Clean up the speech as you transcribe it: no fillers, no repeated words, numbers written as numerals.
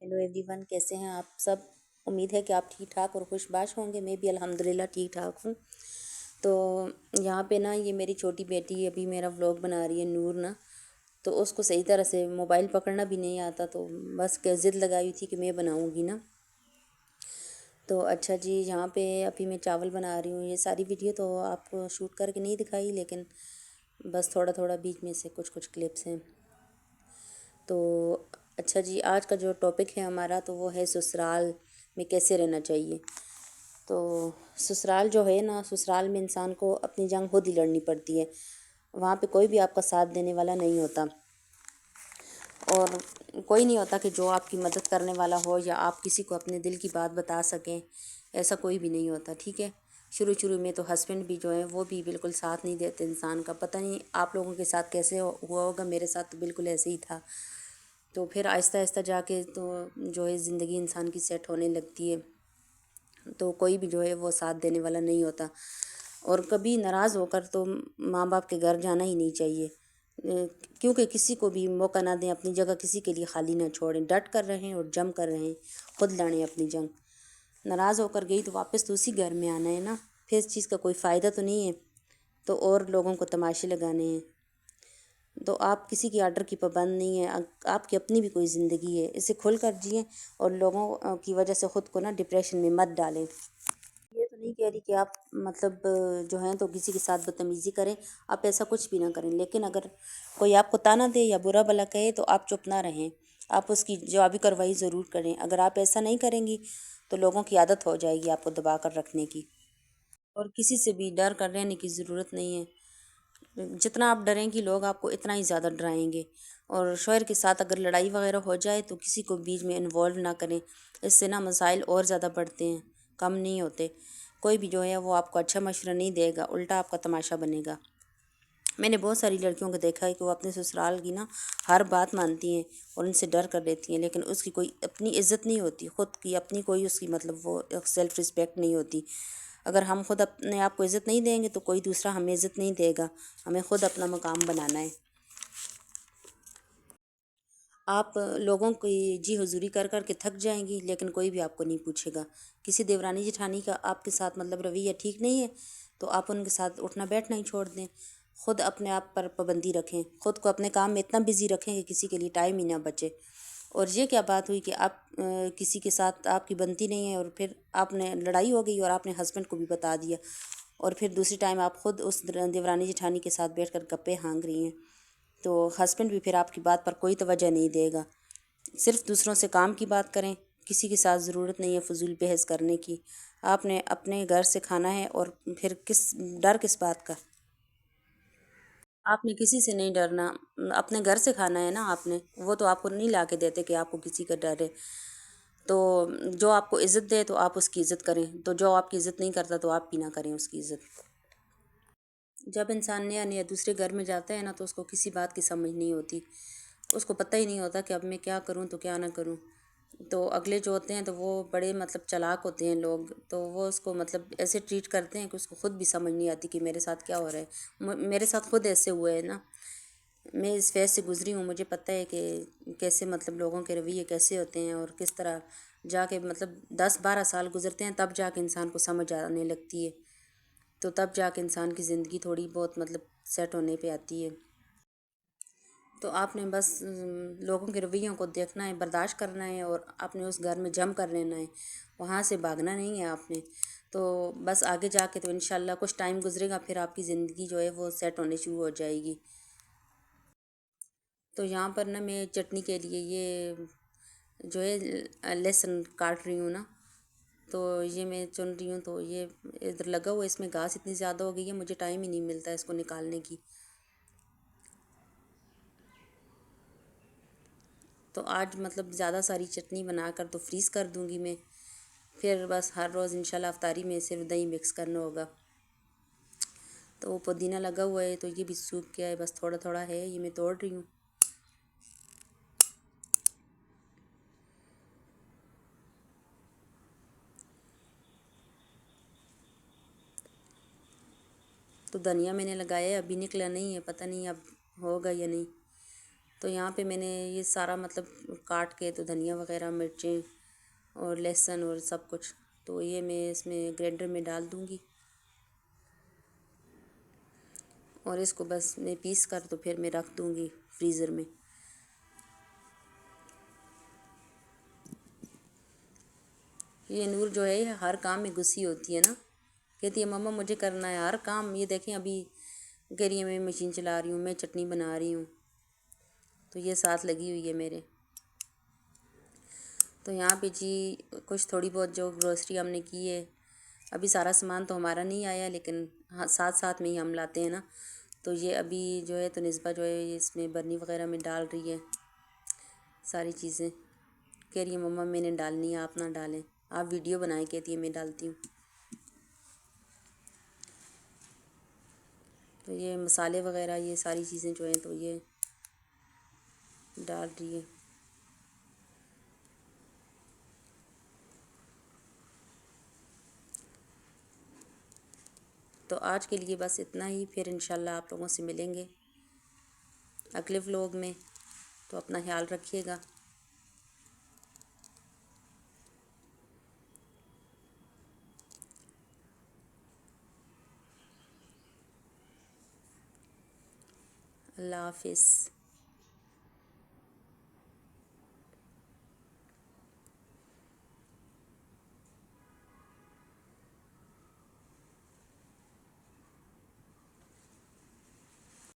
Hello everyone, कैसे हैं आप सब। उम्मीद है कि आप ठीक ठाक और खुशबाश होंगे। मैं भी अल्हम्दुलिल्लाह ठीक ठाक हूँ। तो यहाँ पे ना ये मेरी छोटी बेटी अभी मेरा व्लॉग बना रही है, नूर ना। तो उसको सही तरह से मोबाइल पकड़ना भी नहीं आता, तो बस ज़िद लगाई हुई थी कि मैं बनाऊँगी ना। तो अच्छा जी, यहाँ पे अभी मैं चावल बना रही हूँ। ये सारी वीडियो तो आपको शूट करके नहीं दिखाई, लेकिन बस थोड़ा थोड़ा बीच में से कुछ कुछ क्लिप्स हैं। तो अच्छा जी, आज का जो टॉपिक है हमारा, तो वो है ससुराल में कैसे रहना चाहिए। तो ससुराल जो है ना, ससुराल में इंसान को अपनी जंग खुद ही लड़नी पड़ती है। वहाँ पे कोई भी आपका साथ देने वाला नहीं होता, और कोई नहीं होता कि जो आपकी मदद करने वाला हो या आप किसी को अपने दिल की बात बता सकें। ऐसा कोई भी नहीं होता, ठीक है। शुरू शुरू में तो हस्बैंड भी जो है वो भी बिल्कुल साथ नहीं देते इंसान का। पता नहीं आप लोगों के साथ कैसे हुआ होगा, मेरे साथ तो बिल्कुल ऐसे ही था। तो फिर आहिस्ता आहिस्ता जाके तो जो है ज़िंदगी इंसान की सेट होने लगती है, तो कोई भी जो है वो साथ देने वाला नहीं होता। और कभी नाराज़ होकर तो माँ बाप के घर जाना ही नहीं चाहिए, क्योंकि किसी को भी मौका ना दें, अपनी जगह किसी के लिए खाली ना छोड़ें। डट कर रहें और जम कर रहें, खुद लड़ें अपनी जंग। नाराज़ होकर गई तो वापस तो उसी घर में आना है ना। फिर इस चीज़ का कोई फ़ायदा तो नहीं है, तो और लोगों को तमाशे लगाने हैं। तो आप किसी की आर्डर की पाबंद नहीं है। आपकी अपनी भी कोई ज़िंदगी है, इसे खुल कर जिएँ और लोगों की वजह से ख़ुद को ना डिप्रेशन में मत डालें। ये तो नहीं कह रही कि आप मतलब जो हैं तो किसी के साथ बदतमीज़ी करें, आप ऐसा कुछ भी ना करें। लेकिन अगर कोई आपको ताना दे या बुरा भला कहे तो आप चुप ना रहें, आप उसकी जवाबी कार्रवाई ज़रूर करें। अगर आप ऐसा नहीं करेंगी तो लोगों की आदत हो जाएगी आपको दबा कर रखने की। और किसी से भी डर कर रहने की ज़रूरत नहीं है। जितना आप डरेंगी लोग आपको इतना ही ज़्यादा डराएंगे। और शोहर के साथ अगर लड़ाई वगैरह हो जाए तो किसी को बीच में इन्वॉल्व ना करें, इससे ना मसाइल और ज़्यादा बढ़ते हैं, कम नहीं होते। कोई भी जो है वो आपको अच्छा मशवरा नहीं देगा, उल्टा आपका तमाशा बनेगा। मैंने बहुत सारी लड़कियों को देखा है कि वो अपने ससुराल की ना हर बात मानती हैं और उनसे डर कर देती हैं, लेकिन उसकी कोई अपनी इज़्ज़त नहीं होती, ख़ुद की अपनी कोई उसकी मतलब वो सेल्फ़ रिस्पेक्ट नहीं होती। अगर हम खुद अपने आप को इज़्ज़त नहीं देंगे तो कोई दूसरा हमें इज़्ज़त नहीं देगा। हमें खुद अपना मकाम बनाना है। आप लोगों की जी हुजूरी कर कर के थक जाएंगी, लेकिन कोई भी आपको नहीं पूछेगा। किसी देवरानी जेठानी का आपके साथ मतलब रवैया ठीक नहीं है तो आप उनके साथ उठना बैठना ही छोड़ दें। खुद अपने आप पर पाबंदी रखें, खुद को अपने काम में इतना बिज़ी रखें कि किसी के लिए टाइम ही ना बचे। और ये क्या बात हुई कि आप किसी के साथ आपकी बनती नहीं है और फिर आपने लड़ाई हो गई और आपने हस्बैंड को भी बता दिया, और फिर दूसरी टाइम आप खुद उस देवरानी जेठानी के साथ बैठकर गप्पे हाँक रही हैं। तो हस्बैंड भी फिर आपकी बात पर कोई तवज्जो नहीं देगा। सिर्फ दूसरों से काम की बात करें, किसी के साथ ज़रूरत नहीं है फजूल बहस करने की। आपने अपने घर से खाना है और फिर किस बात का। आपने किसी से नहीं डरना, अपने घर से खाना है ना आपने, वो तो आपको नहीं ला के देते कि आपको किसी का डर है। तो जो आपको इज़्ज़त दे तो आप उसकी इज़्ज़त करें, तो जो आपकी इज़्ज़त नहीं करता तो आप भी ना करें उसकी इज़्ज़त। जब इंसान नया नया दूसरे घर में जाता है ना तो उसको किसी बात की समझ नहीं होती। उसको पता ही नहीं होता कि अब मैं क्या करूं तो क्या ना करूं। तो अगले जो होते हैं तो वो बड़े मतलब चालाक होते हैं लोग, तो वो उसको मतलब ऐसे ट्रीट करते हैं कि उसको ख़ुद भी समझ नहीं आती कि मेरे साथ क्या हो रहा है। मेरे साथ ख़ुद ऐसे हुआ है ना, मैं इस फेज़ से गुज़री हूँ। मुझे पता है कि कैसे मतलब लोगों के रवैये कैसे होते हैं और किस तरह जाके मतलब 10-12 साल गुज़रते हैं तब जाके इंसान को समझ आने लगती है। तो तब जाके इंसान की ज़िंदगी थोड़ी बहुत मतलब सेट होने पे आती है। तो आपने बस लोगों के रवैयों को देखना है, बर्दाश्त करना है और आपने उस घर में जम कर रहना है, वहाँ से भागना नहीं है आपने। तो बस आगे जाके तो इंशाल्लाह कुछ टाइम गुजरेगा, फिर आपकी ज़िंदगी जो है वो सेट होने शुरू हो जाएगी। तो यहाँ पर ना मैं चटनी के लिए ये जो है लहसुन काट रही हूँ ना, तो ये मैं चुन रही हूँ। तो ये इधर लगा हुआ है, इसमें घास इतनी ज़्यादा हो गई है, मुझे टाइम ही नहीं मिलता है इसको निकालने की। तो आज मतलब ज़्यादा सारी चटनी बनाकर तो फ्रीज़ कर दूँगी मैं। फिर बस हर रोज़ इंशाल्लाह अफ्तारी में सिर्फ दही मिक्स करना होगा। तो वो पुदीना लगा हुआ है तो ये भी सूख गया है, बस थोड़ा थोड़ा है, ये मैं तोड़ रही हूँ। तो धनिया मैंने लगाया है, अभी निकला नहीं है, पता नहीं अब होगा या नहीं। تو یہاں پہ میں نے یہ سارا مطلب کاٹ کے تو دھنیا وغیرہ مرچیں اور لہسن اور سب کچھ تو یہ میں اس میں گرینڈر میں ڈال دوں گی اور اس کو بس میں پیس کر تو پھر میں رکھ دوں گی فریزر میں۔ یہ نور جو ہے ہر کام میں گھسی ہوتی ہے نا، کہتی ہے مما مجھے کرنا ہے ہر کام۔ یہ دیکھیں ابھی کہہ رہی ہے میں مشین چلا رہی ہوں، میں چٹنی بنا رہی ہوں، تو یہ ساتھ لگی ہوئی ہے میرے۔ تو یہاں پہ جی کچھ تھوڑی بہت جو گروسری ہم نے کی ہے، ابھی سارا سامان تو ہمارا نہیں آیا لیکن ہاں ساتھ ساتھ میں ہی ہم لاتے ہیں نا، تو یہ ابھی جو ہے تو نسبہ جو ہے اس میں برنی وغیرہ میں ڈال رہی ہے ساری چیزیں، کہہ رہی ہے مما میں نے ڈالنی ہے آپ نہ ڈالیں، آپ ویڈیو بنائیں، کہتی ہے میں ڈالتی ہوں۔ تو یہ مسالے وغیرہ یہ ساری چیزیں جو ہیں تو یہ ڈال رہی ہے۔ تو آج کے لیے بس اتنا ہی، پھر انشاءاللہ آپ لوگوں سے ملیں گے اگلے ولاگ میں، تو اپنا خیال رکھیے گا۔ اللہ حافظ۔